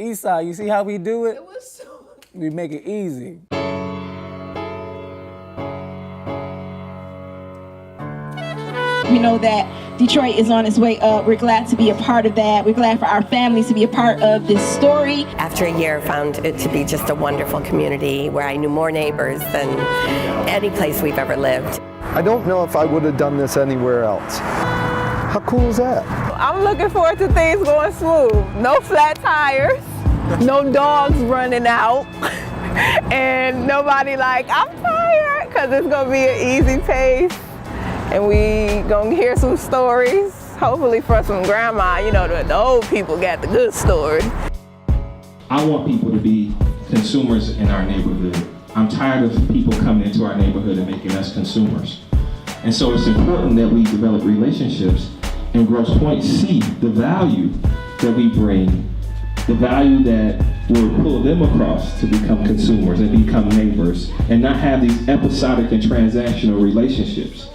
Eastside, you see how we do it? It was so... We make it easy. We know that Detroit is on its way up. We're glad to be a part of that. We're glad for our families to be a part of this story. After a year, found it to be just a wonderful community where I knew more neighbors than any place we've ever lived. I don't know if I would have done this anywhere else. How cool is that? I'm looking forward to things going smooth. No flat tires, no dogs running out, and nobody like, I'm tired, because it's going to be an easy pace. And we gonna hear some stories, hopefully from some grandma. You know, the old people got the good stories. I want people to be consumers in our neighborhood. I'm tired of people coming into our neighborhood and making us consumers. And so it's important that we develop relationships and Grosse Pointe see the value that we bring, the value that will pull them across to become consumers and become neighbors and not have these episodic and transactional relationships.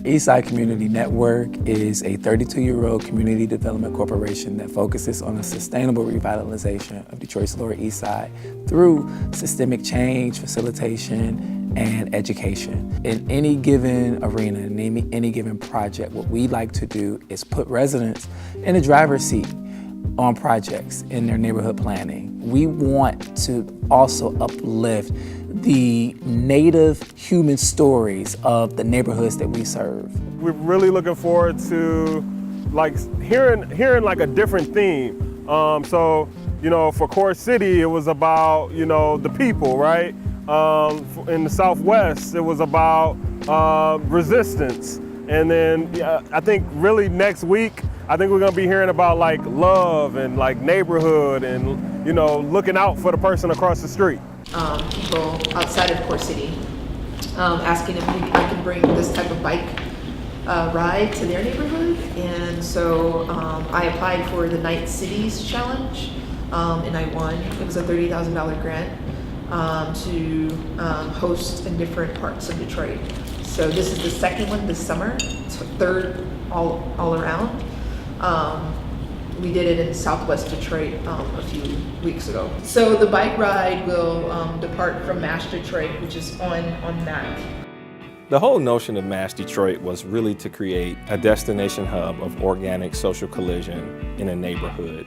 Eastside Community Network is a 32-year-old community development corporation that focuses on the sustainable revitalization of Detroit's Lower East Side through systemic change, facilitation, and education. In any given arena, in any given project, what we like to do is put residents in the driver's seat on projects in their neighborhood planning. We want to also uplift the native human stories of the neighborhoods that we serve. We're really looking forward to like hearing like a different theme. So, you know, for Core City, it was about, you know, the people, right? In the Southwest, it was about resistance. And then I think really next week, I think we're gonna be hearing about like love and like neighborhood and, you know, looking out for the person across the street. People outside of Core City asking if maybe I can bring this type of bike ride to their neighborhood. And so I applied for the Night Cities Challenge and I won. It was a $30,000 grant to host in different parts of Detroit. So this is the second one this summer, it's the third all around. We did it in Southwest Detroit a few weeks ago. So the bike ride will depart from MASH Detroit, which is on Mac. The whole notion of MASH Detroit was really to create a destination hub of organic social collision in a neighborhood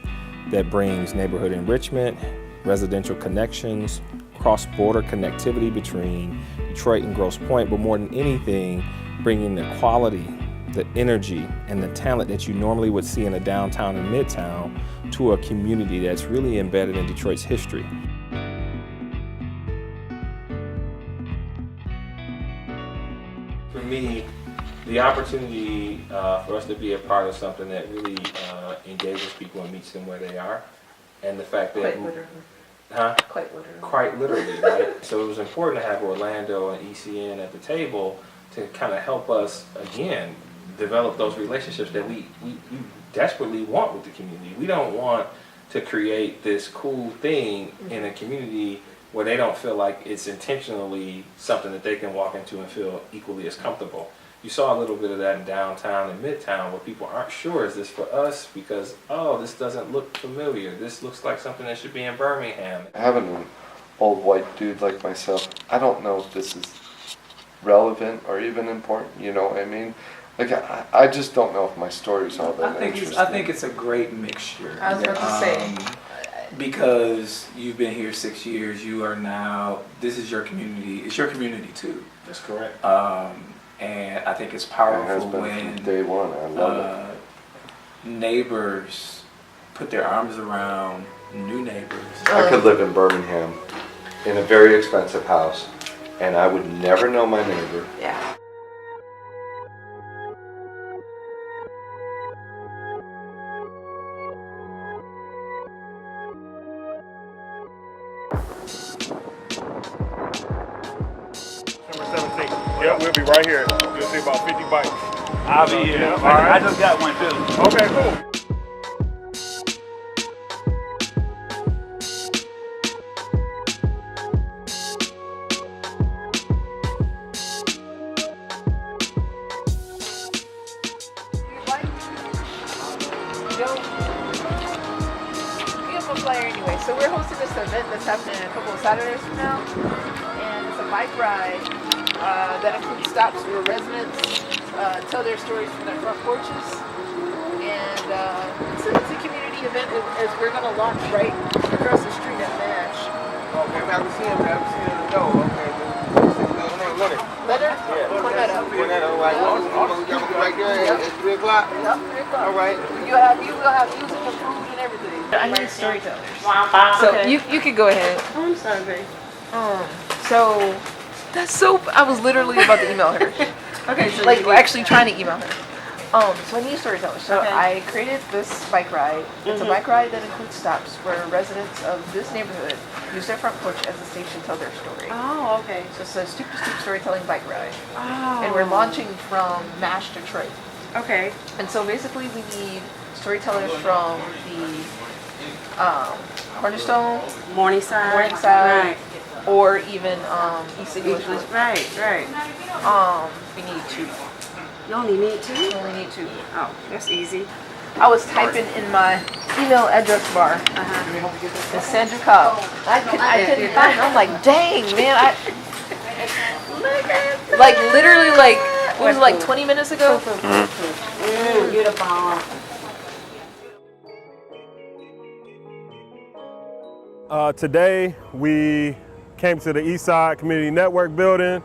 that brings neighborhood enrichment, residential connections, cross-border connectivity between Detroit and Grosse Pointe, but more than anything, bringing the quality, the energy, and the talent that you normally would see in a downtown and midtown to a community that's really embedded in Detroit's history. For me, the opportunity for us to be a part of something that really engages people and meets them where they are, and the fact that Quite literally. Quite literally. Quite literally, right? So it was important to have Orlando and ECN at the table to kind of help us, again, develop those relationships that we desperately want with the community. We don't want to create this cool thing in a community where they don't feel like it's intentionally something that they can walk into and feel equally as comfortable. You saw a little bit of that in downtown and midtown where people aren't sure, is this for us? Because, oh, this doesn't look familiar. This looks like something that should be in Birmingham. Having an old white dude like myself, I don't know if this is relevant or even important, you know what I mean? Like, I just don't know if my story's all that interesting. I think it's a great mixture. I was about to say. Because you've been here 6 years, you are now, this is your community, it's your community too. That's correct. And I think it's It powerful has been when from day one. I love neighbors put their arms around new neighbors. I could live in Birmingham in a very expensive house, and I would never know my neighbor. Yeah. Yeah, we'll be right here. You'll see about 50 bikes. I'll be here. Yeah, all right. I just got one too. Okay, cool. there anyway. So we're hosting this event that's happening a couple of Saturdays from now, and it's a bike ride that includes stops where residents tell their stories from their front porches. And it's a community event as we're going to launch right across the street at MASH. Okay, I haven't seen the door. Okay, Leather? Yeah. Point that up. Point that up. Right there at 3 o'clock? Yep, 3 o'clock. All right. You will have music and food and everything. I need storytellers. So Okay. you could go ahead. Oh, I'm sorry, babe. So that's so. I was literally about to email her. Okay, so Like you we're actually trying to email her. So I need a storyteller. So Okay. I created this bike ride. It's a bike ride that includes stops where residents of this neighborhood use their front porch as a stage to tell their story. Oh, okay. So it's a stoop to stoop storytelling bike ride. Oh. And we're launching from MASH Detroit. Okay. And so basically we need storytellers from the Cornerstone, Morningside. Morningside, or even East English. Right. We need 2. You only need 2? We only need 2. Oh, that's easy. I was typing in my email address bar. It's Sandra Cobb. I couldn't find it. I'm like, dang, man. Like literally, like it was like 20 minutes ago. Beautiful. Today we came to the Eastside Community Network building,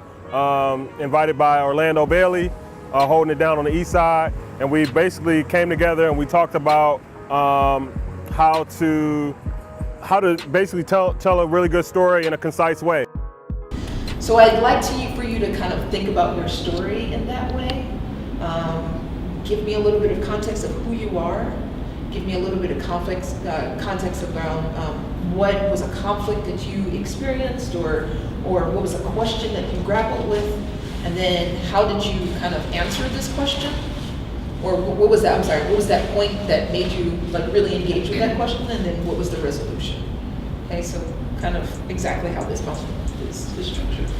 invited by Orlando Bailey, holding it down on the east side, and we basically came together and we talked about how to basically tell a really good story in a concise way. So I'd like for you to kind of think about your story in that way. Give me a little bit of context of who you are. Give me a little bit of context around what was a conflict that you experienced, or what was a question that you grappled with, and then how did you kind of answer this question, or what was that? I'm sorry, what was that point that made you like really engage with that question, and then what was the resolution? Okay, so kind of exactly how this moment is structured.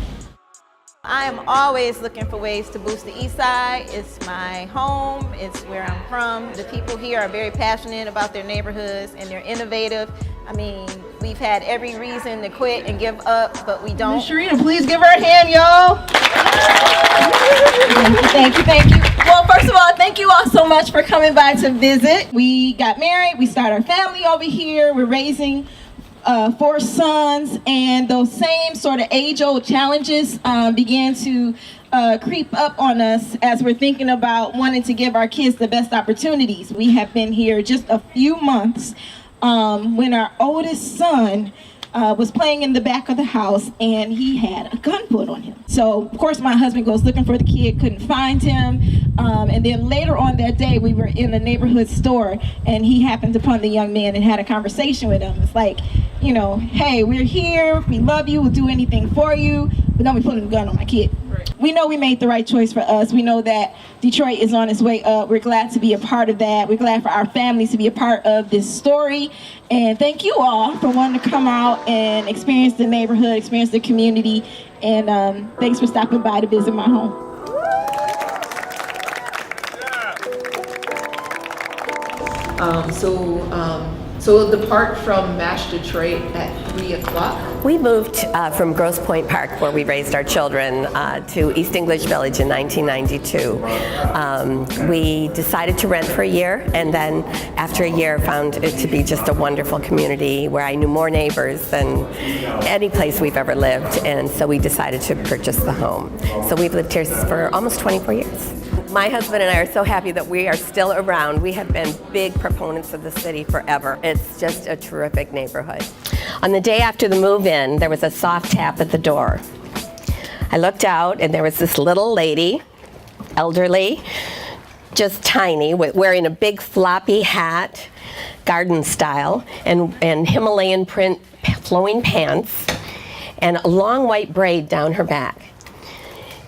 I am always looking for ways to boost the East Side. It's my home, it's where I'm from. The people here are very passionate about their neighborhoods and they're innovative. I mean, we've had every reason to quit and give up, but we don't. Ms. Sharita, please give her a hand, y'all. Thank you. Well, first of all, thank you all so much for coming by to visit. We got married, we started our family over here. We're raising 4 sons, and those same sort of age-old challenges began to creep up on us as we're thinking about wanting to give our kids the best opportunities. We have been here just a few months when our oldest son was playing in the back of the house and he had a gun put on him. So of course my husband goes looking for the kid, couldn't find him, and then later on that day we were in a neighborhood store and he happened upon the young man and had a conversation with him. It's like, you know, hey, we're here, we love you, we'll do anything for you, but don't be putting a gun on my kid. We know we made the right choice for us. We know that Detroit is on its way up. We're glad to be a part of that. We're glad for our families to be a part of this story. And thank you all for wanting to come out and experience the neighborhood, experience the community. And thanks for stopping by to visit my home. So depart from MASH Detroit at 3 o'clock. We moved from Grosse Pointe Park, where we raised our children, to East English Village in 1992. We decided to rent for a year, and then after a year found it to be just a wonderful community where I knew more neighbors than any place we've ever lived, and so we decided to purchase the home. So we've lived here for almost 24 years. My husband and I are so happy that we are still around. We have been big proponents of the city forever. It's just a terrific neighborhood. On the day after the move-in, there was a soft tap at the door. I looked out and there was this little lady, elderly, just tiny, wearing a big floppy hat, garden style, and Himalayan print flowing pants, and a long white braid down her back.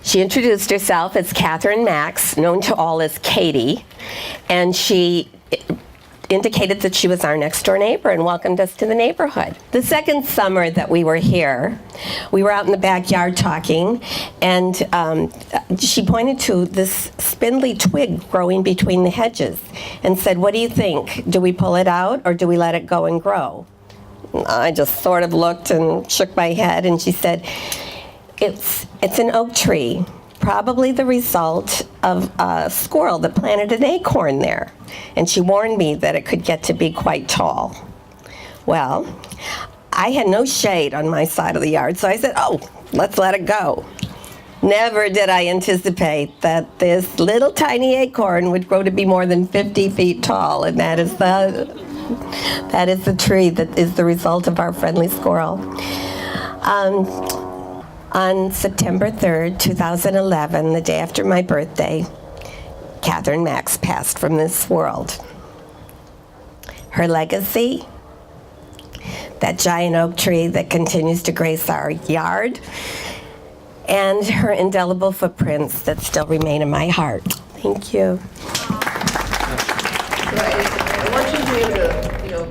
She introduced herself as Catherine Max, known to all as Katie, and she indicated that she was our next door neighbor and welcomed us to the neighborhood. The second summer that we were here, we were out in the backyard talking, and she pointed to this spindly twig growing between the hedges and said, "What do you think? Do we pull it out or do we let it go and grow?" I just sort of looked and shook my head, and she said, it's an oak tree, probably the result of a squirrel that planted an acorn there. And she warned me that it could get to be quite tall. Well, I had no shade on my side of the yard, so I said, oh, let's let it go. Never did I anticipate that this little tiny acorn would grow to be more than 50 feet tall, and that is the tree that is the result of our friendly squirrel. On September 3rd, 2011, the day after my birthday, Catherine Max passed from this world. Her legacy, that giant oak tree that continues to grace our yard, and her indelible footprints that still remain in my heart. Thank you. I want you to be able to,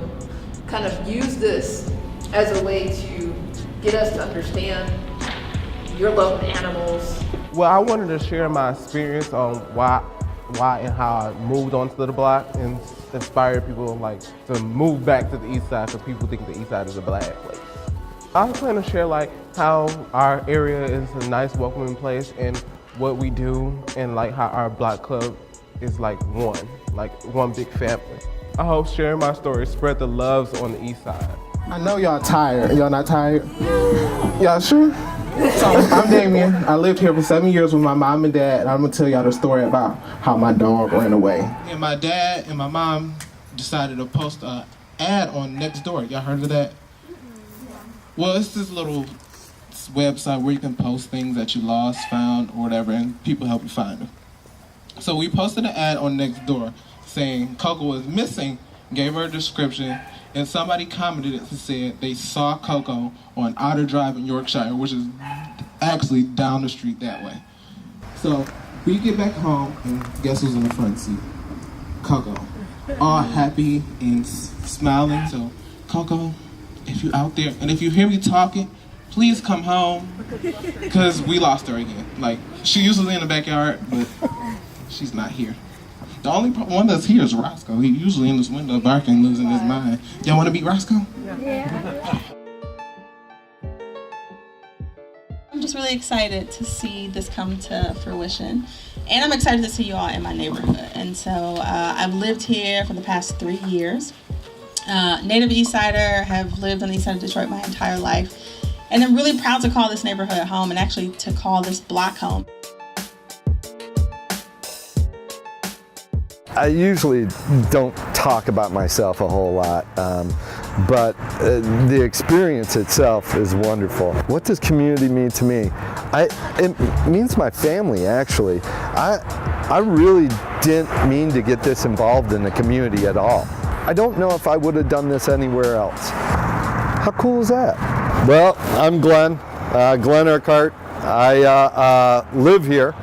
kind of use this as a way to get us to understand your love of animals. Well, I wanted to share my experience on why and how I moved onto the block and inspire people to move back to the east side, so people think the east side is a bad place. I plan to share how our area is a nice welcoming place and what we do, and how our block club is one big family. I hope sharing my story spread the loves on the east side. I know y'all tired. Y'all not tired? Y'all sure? So, I'm Damien. I lived here for 7 years with my mom and dad, and I'm gonna tell y'all the story about how my dog ran away. And my dad and my mom decided to post an ad on Nextdoor. Y'all heard of that? Well, it's this little website where you can post things that you lost, found, or whatever, and people help you find them. So we posted an ad on Nextdoor saying Coco is missing, gave her a description, and somebody commented it and said they saw Coco on Otter Drive in Yorkshire, which is actually down the street that way. So we get back home, and guess who's in the front seat? Coco. All happy and smiling. So, Coco, if you're out there, and if you hear me talking, please come home, because we lost her again. She usually in the backyard, but she's not here. The only one that's here is Roscoe. He usually in this window barking, losing his mind. Y'all want to meet Roscoe? Yeah. I'm just really excited to see this come to fruition. And I'm excited to see you all in my neighborhood. And so I've lived here for the past 3 years. Native Eastsider, have lived on the east side of Detroit my entire life. And I'm really proud to call this neighborhood home, and actually to call this block home. I usually don't talk about myself a whole lot, but the experience itself is wonderful. What does community mean to me? It means my family, actually. I really didn't mean to get this involved in the community at all. I don't know if I would have done this anywhere else. How cool is that? Well, I'm Glenn Urquhart. I live here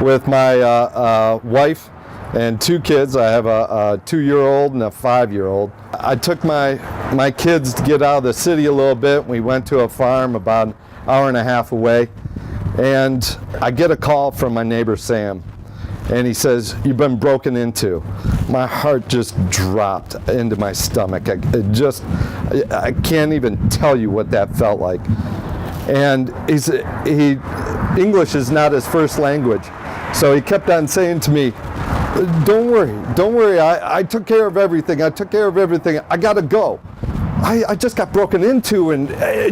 with my wife and 2 kids. I have a 2-year-old and a 5-year-old. I took my kids to get out of the city a little bit. We went to a farm about an hour and a half away, and I get a call from my neighbor Sam, and he says, "You've been broken into." My heart just dropped into my stomach. I can't even tell you what that felt like. And English is not his first language, so he kept on saying to me, don't worry, I took care of everything, I gotta go. I just got broken into, and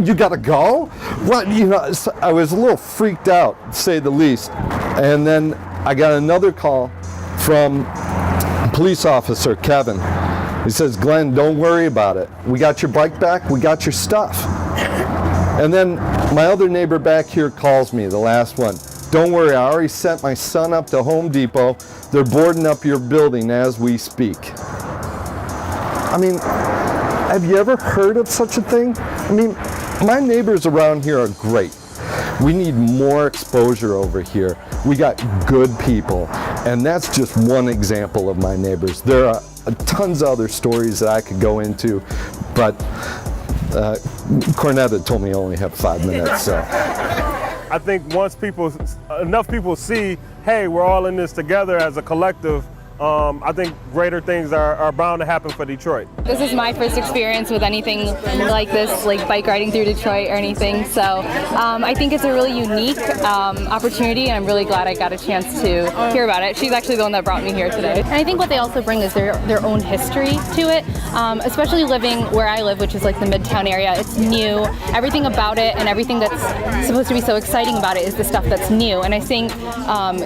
you gotta go? What, I was a little freaked out, to say the least. And then I got another call from police officer Kevin. He says, "Glenn, don't worry about it. We got your bike back, we got your stuff." And then my other neighbor back here calls me, the last one. "Don't worry, I already sent my son up to Home Depot. They're boarding up your building as we speak." I mean, have you ever heard of such a thing? I mean, my neighbors around here are great. We need more exposure over here. We got good people, and that's just one example of my neighbors. There are tons of other stories that I could go into, but Cornetta told me I only have 5 minutes, so. I think once enough people see, hey, we're all in this together as a collective, I think greater things are bound to happen for Detroit. This is my first experience with anything like this, like bike riding through Detroit or anything. So I think it's a really unique opportunity, and I'm really glad I got a chance to hear about it. She's actually the one that brought me here today. And I think what they also bring is their own history to it, especially living where I live, which is like the Midtown area. It's new. Everything about it and everything that's supposed to be so exciting about it is the stuff that's new. And I think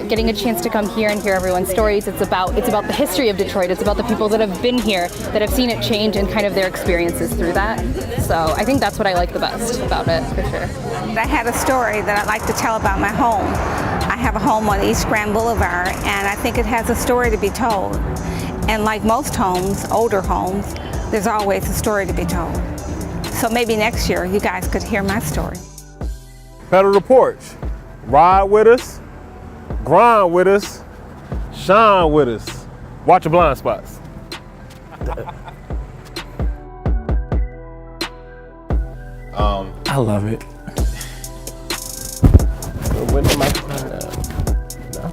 getting a chance to come here and hear everyone's stories, it's about the history of Detroit. It's about the people that have been here, that have seen it change, and kind of their experiences through that. So I think that's what I like the best about it, for sure. I had a story that I'd like to tell about my home. I have a home on East Grand Boulevard, and I think it has a story to be told. And like most homes, older homes, there's always a story to be told. So maybe next year you guys could hear my story. Pedal the porch. Ride with us, grind with us, shine with us. Watch your blind spots. I love it. When the microphone no.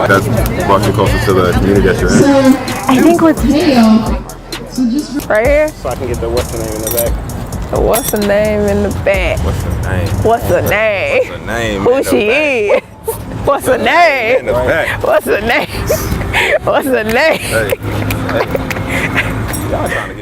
That's brought you closer to the community that you're in. I think what's right here. So I can get the what's the name in the back. So what's the name in the back? What's the name? What's the name? What's the name? Who she is? What's the name? In the back. What's the name? What's the name? Hey. Y'all trying to get